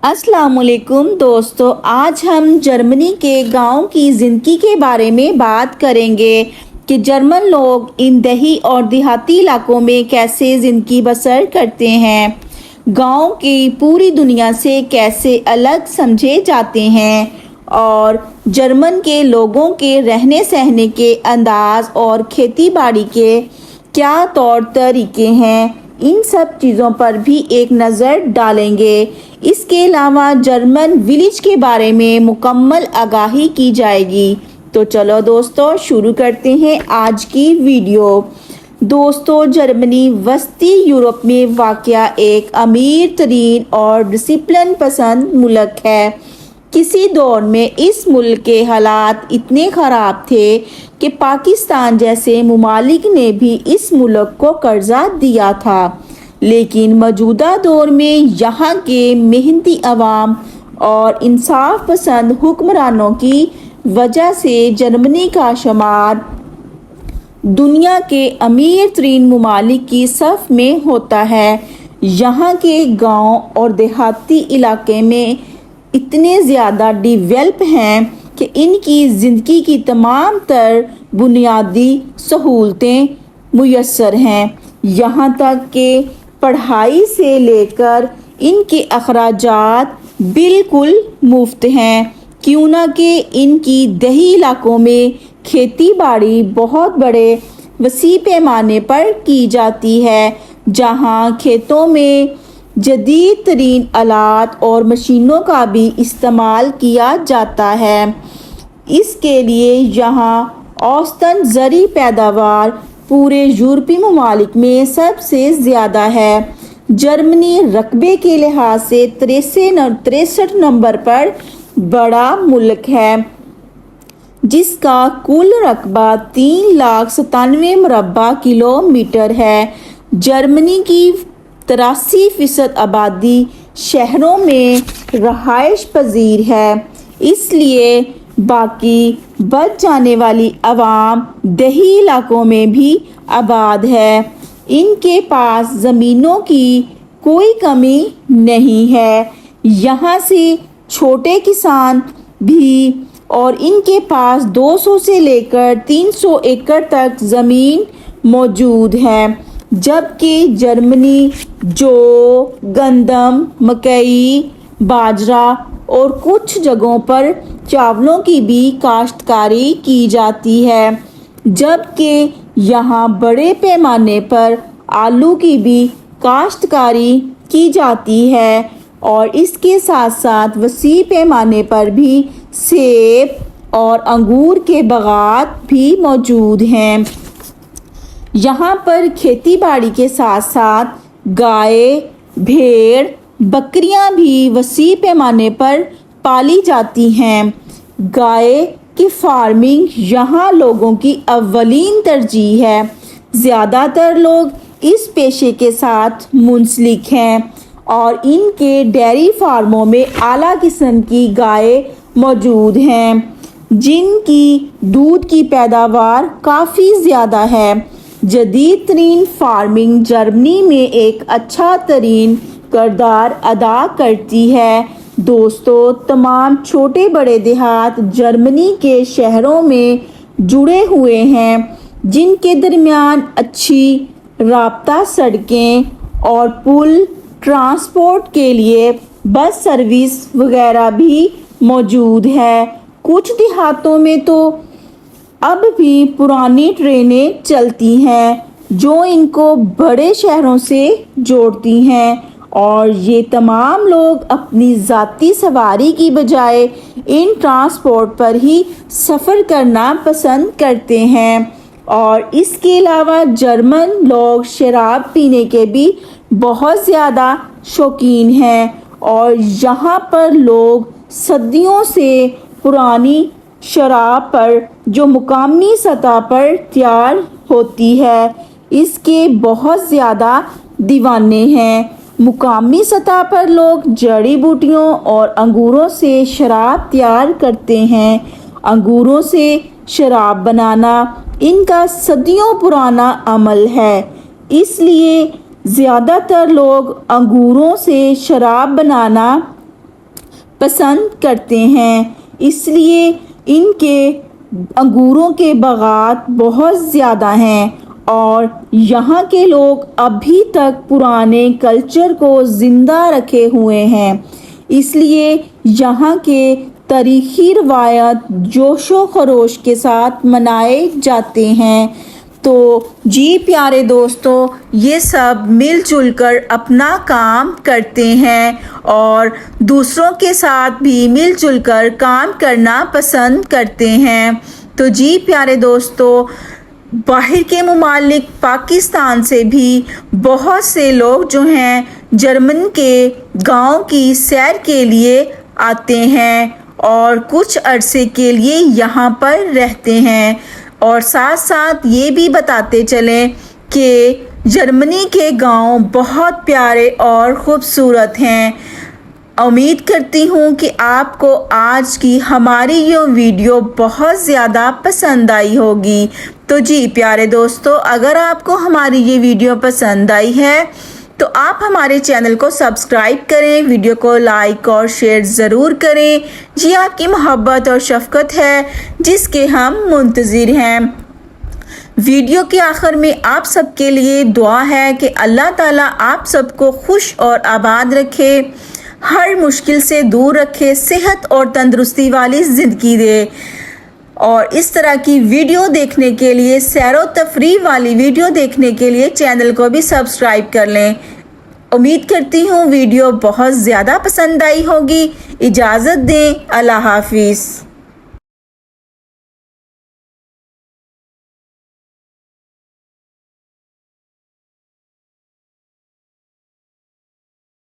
अस्सलाम वालेकुम दोस्तों, आज हम जर्मनी के गांव की ज़िंदगी के बारे में बात करेंगे कि जर्मन लोग इन देही और देहाती इलाकों में कैसे ज़िंदगी बसर करते हैं, गांव की पूरी दुनिया से कैसे अलग समझे जाते हैं और जर्मन के लोगों के रहने सहने के अंदाज और खेती बाड़ी के क्या तौर तरीके हैं, इन सब चीज़ों पर भी एक नज़र डालेंगे। इसके अलावा जर्मन विलेज के बारे में मुकम्मल आगाही की जाएगी। तो चलो दोस्तों शुरू करते हैं आज की वीडियो। दोस्तों, जर्मनी वस्ती यूरोप में वाक़या एक अमीर तरीन और डिसिप्लिन पसंद मुल्क है। किसी दौर में इस मुल्क के हालात इतने ख़राब थे कि पाकिस्तान जैसे मुमालिक ने भी इस मुल्क को कर्जा दिया था, लेकिन मौजूदा दौर में यहाँ के मेहनती अवाम और इंसाफ पसंद हुक्मरानों की वजह से जर्मनी का शुमार दुनिया के अमीर तरीन मुमालिक की सफ़ में होता है। यहाँ के गांव और देहाती इलाके में इतने ज़्यादा डेवलप हैं कि इनकी ज़िंदगी की तमाम तर बुनियादी सहूलतें मुयस्सर हैं। यहाँ तक कि पढ़ाई से लेकर इनके अखराजात बिल्कुल मुफ्त हैं, क्यों ना कि इनकी दही इलाकों में खेती बाड़ी बहुत बड़े वसी पैमाने पर की जाती है, जहाँ खेतों में जदीद तरीन आलात और मशीनों का भी इस्तेमाल किया जाता है। इसके लिए यहाँ औसतन ज़री पैदावार पूरे यूरोपीय ममालिक में सबसे ज़्यादा है। जर्मनी रकबे के लिहाज से 63 नंबर पर बड़ा मुल्क है, जिसका कुल रकबा 3,97,000 मुरब्बा किलोमीटर है। जर्मनी की 83% आबादी शहरों में रहायश पजीर है, इसलिए बाकी बच जाने वाली आवाम देही इलाकों में भी आबाद है। इनके पास ज़मीनों की कोई कमी नहीं है। यहाँ से छोटे किसान भी और इनके पास 200 से लेकर 300 एकड़ तक ज़मीन मौजूद है, जबकि जर्मनी जौ, गंदम, मकई, बाजरा और कुछ जगहों पर चावलों की भी काश्तकारी की जाती है, जबकि यहाँ बड़े पैमाने पर आलू की भी काश्तकारी की जाती है और इसके साथ साथ वसी पैमाने पर भी सेब और अंगूर के बागात भी मौजूद हैं। यहाँ पर खेती बाड़ी के साथ साथ गाय, भेड़, बकरियाँ भी वसी पैमाने पर पाली जाती हैं। गाय की फार्मिंग यहाँ लोगों की अव्वलीन तरजीह है। ज़्यादातर लोग इस पेशे के साथ मुंसलिक हैं और इनके डेयरी फार्मों में आला किस्म की गाय मौजूद हैं, जिनकी दूध की पैदावार काफ़ी ज़्यादा है। जदीद तरीन फार्मिंग जर्मनी में एक अच्छा तरीन किरदार अदा करती है। दोस्तों, तमाम छोटे बड़े देहात जर्मनी के शहरों में जुड़े हुए हैं, जिनके दरमियान अच्छी राब्ता सड़कें और पुल, ट्रांसपोर्ट के लिए बस सर्विस वगैरह भी मौजूद है। कुछ देहातों में तो अब भी पुरानी ट्रेनें चलती हैं, जो इनको बड़े शहरों से जोड़ती हैं और ये तमाम लोग अपनी ज़ाती सवारी की बजाय इन ट्रांसपोर्ट पर ही सफ़र करना पसंद करते हैं। और इसके अलावा जर्मन लोग शराब पीने के भी बहुत ज़्यादा शौकीन हैं और यहाँ पर लोग सदियों से पुरानी शराब पर जो मुकामी सतह पर तैयार होती है, इसके बहुत ज़्यादा दीवाने हैं। मुकामी सतह पर लोग जड़ी बूटियों और अंगूरों से शराब तैयार करते हैं। अंगूरों से शराब बनाना इनका सदियों पुराना अमल है, इसलिए ज़्यादातर लोग अंगूरों से शराब बनाना پسند کرتے ہیں، اس لیے ان کے انگوروں کے باغات بہت زیادہ ہیں اور یہاں کے لوگ اب بھی تک پرانے کلچر کو زندہ رکھے ہوئے ہیں، اس لیے یہاں کے تاریخی روایات جوش و خروش کے ساتھ منائے جاتے ہیں۔ تو جی پیارے دوستو، یہ سب مل جل کر اپنا کام کرتے ہیں اور دوسروں کے ساتھ بھی مل جل کر کام کرنا پسند کرتے ہیں۔ تو جی پیارے دوستو، باہر کے ممالک پاکستان سے بھی بہت سے لوگ جو ہیں جرمن کے گاؤں کی سیر کے لیے آتے ہیں اور کچھ عرصے کے لیے یہاں پر رہتے ہیں، اور ساتھ ساتھ یہ بھی بتاتے چلیں کہ جرمنی کے گاؤں بہت پیارے اور خوبصورت ہیں۔ امید کرتی ہوں کہ آپ کو آج کی ہماری یہ ویڈیو بہت زیادہ پسند آئی ہوگی۔ تو جی پیارے دوستو، اگر آپ کو ہماری یہ ویڈیو پسند آئی ہے تو آپ ہمارے چینل کو سبسکرائب کریں، ویڈیو کو لائک اور شیئر ضرور کریں۔ جی آپ کی محبت اور شفقت ہے جس کے ہم منتظر ہیں۔ ویڈیو کے آخر میں آپ سب کے لیے دعا ہے کہ اللہ تعالیٰ آپ سب کو خوش اور آباد رکھے، ہر مشکل سے دور رکھے، صحت اور تندرستی والی زندگی دے، اور اس طرح کی ویڈیو دیکھنے کے لیے، سیر و تفریح والی ویڈیو دیکھنے کے لیے چینل کو بھی سبسکرائب کر لیں۔ امید کرتی ہوں ویڈیو بہت زیادہ پسند آئی ہوگی۔ اجازت دیں، اللہ حافظ۔